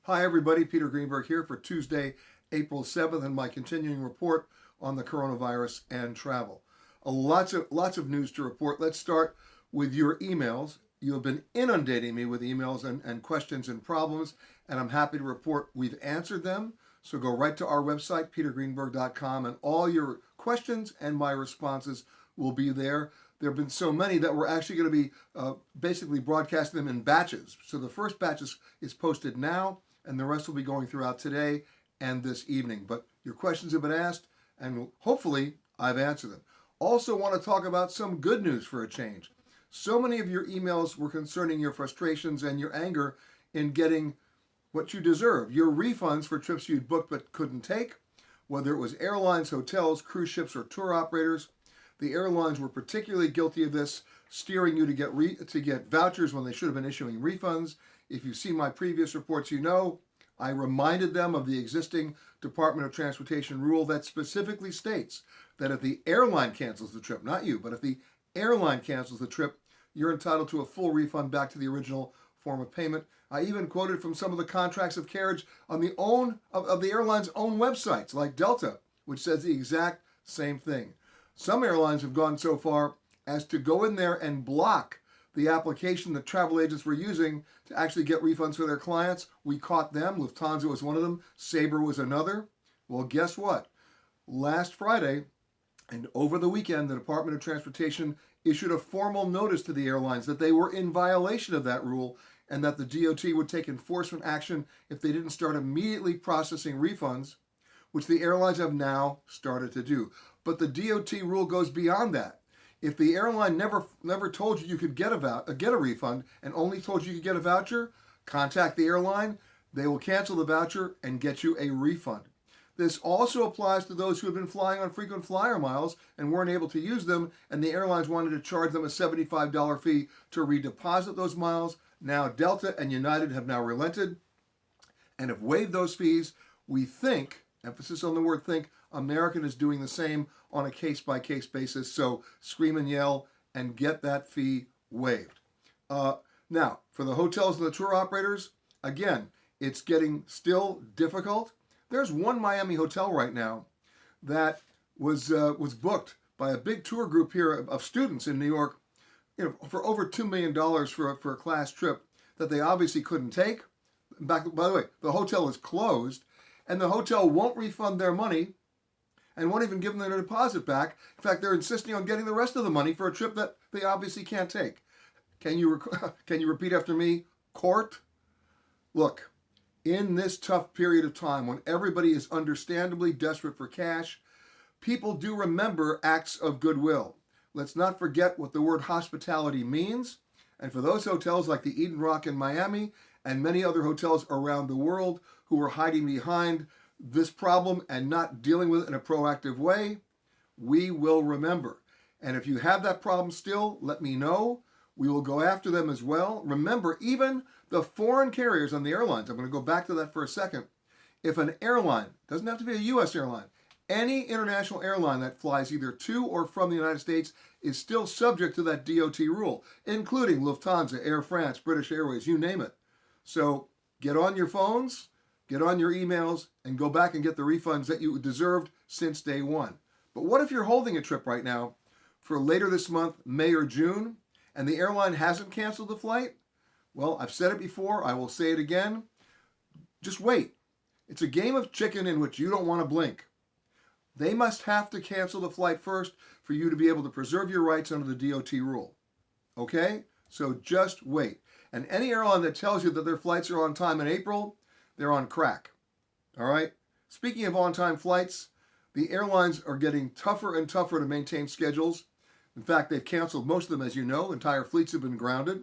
Hi everybody, Peter Greenberg here for Tuesday, April 7th and my continuing report on the coronavirus and travel. Lots of news to report. Let's start with your emails. You have been inundating me with emails and questions and problems, and I'm happy to report we've answered them. So go right to our website, petergreenberg.com, and all your questions and my responses will be there. There have been so many that we're actually going to be basically broadcasting them in batches. So the first batch is posted now, and the rest will be going throughout today and this evening. But your questions have been asked, and hopefully I've answered them. Also want to talk about some good news for a change. So many of your emails were concerning your frustrations and your anger in getting what you deserve, your refunds for trips you'd booked but couldn't take, whether it was airlines, hotels, cruise ships, or tour operators. The airlines were particularly guilty of this, steering you to get vouchers when they should have been issuing refunds. If you see my previous reports, you know I reminded them of the existing Department of Transportation rule that specifically states that if the airline cancels the trip, not you, but if the airline cancels the trip, you're entitled to a full refund back to the original form of payment. I even quoted from some of the contracts of carriage on the airline's own websites, like Delta, which says the exact same thing. Some airlines have gone so far as to go in there and block the application that travel agents were using to actually get refunds for their clients. We caught them. Lufthansa was one of them. Sabre was another. Well, guess what? Last Friday and over the weekend, the Department of Transportation issued a formal notice to the airlines that they were in violation of that rule and that the DOT would take enforcement action if they didn't start immediately processing refunds, which the airlines have now started to do. But the DOT rule goes beyond that. If the airline never told you you could get a refund and only told you could get a voucher, contact the airline. They will cancel the voucher and get you a refund. This also applies to those who have been flying on frequent flyer miles and weren't able to use them, and the airlines wanted to charge them a $75 fee to redeposit those miles. Now Delta and United have now relented and have waived those fees. We think, emphasis on the word think, American is doing the same on a case-by-case basis, so scream and yell and get that fee waived. Now, for the hotels and the tour operators, again, it's getting still difficult. There's one Miami hotel right now that was booked by a big tour group here of students in New York, for over $2 million for a class trip that they obviously couldn't take. By the way, the hotel is closed, and the hotel won't refund their money and won't even give them their deposit back. In fact, they're insisting on getting the rest of the money for a trip that they obviously can't take. Can you repeat after me? Court? Look, in this tough period of time when everybody is understandably desperate for cash, people do remember acts of goodwill. Let's not forget what the word hospitality means. And for those hotels like the Eden Rock in Miami and many other hotels around the world who are hiding behind this problem and not dealing with it in a proactive way, we will remember. And if you have that problem still, let me know. We will go after them as well. Remember, even the foreign carriers on the airlines, I'm going to go back to that for a second. If an airline, doesn't have to be a U.S. airline, any international airline that flies either to or from the United States is still subject to that DOT rule, including Lufthansa, Air France, British Airways, you name it. So get on your phones, get on your emails, and go back and get the refunds that you deserved since day one. But what if you're holding a trip right now for later this month, May or June, and the airline hasn't canceled the flight? Well, I've said it before, I will say it again. Just wait. It's a game of chicken in which you don't want to blink. They must have to cancel the flight first for you to be able to preserve your rights under the DOT rule. Okay? So just wait. And any airline that tells you that their flights are on time in April, they're on crack. All right? Speaking of on-time flights, the airlines are getting tougher and tougher to maintain schedules. In fact, they've canceled most of them, as you know. Entire fleets have been grounded.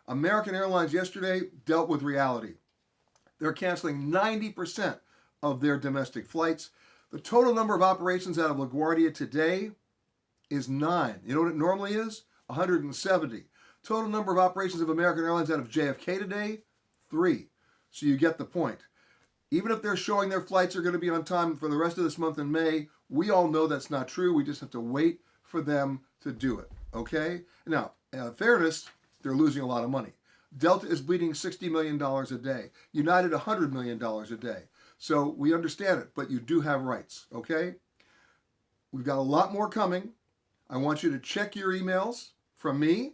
American Airlines yesterday dealt with reality. They're canceling 90% of their domestic flights. The total number of operations out of LaGuardia today is 9. You know what it normally is? 170. Total number of operations of American Airlines out of JFK today? 3. So you get the point. Even if they're showing their flights are going to be on time for the rest of this month in May, we all know that's not true. We just have to wait for them to do it. Okay? Now, in fairness, they're losing a lot of money. Delta is bleeding $60 million a day. United, $100 million a day. So we understand it, but you do have rights, okay? We've got a lot more coming. I want you to check your emails from me.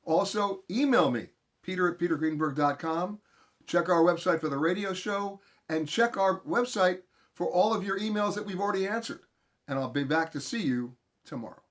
Also, email me, peter@petergreenberg.com. Check our website for the radio show, and check our website for all of your emails that we've already answered. And I'll be back to see you tomorrow.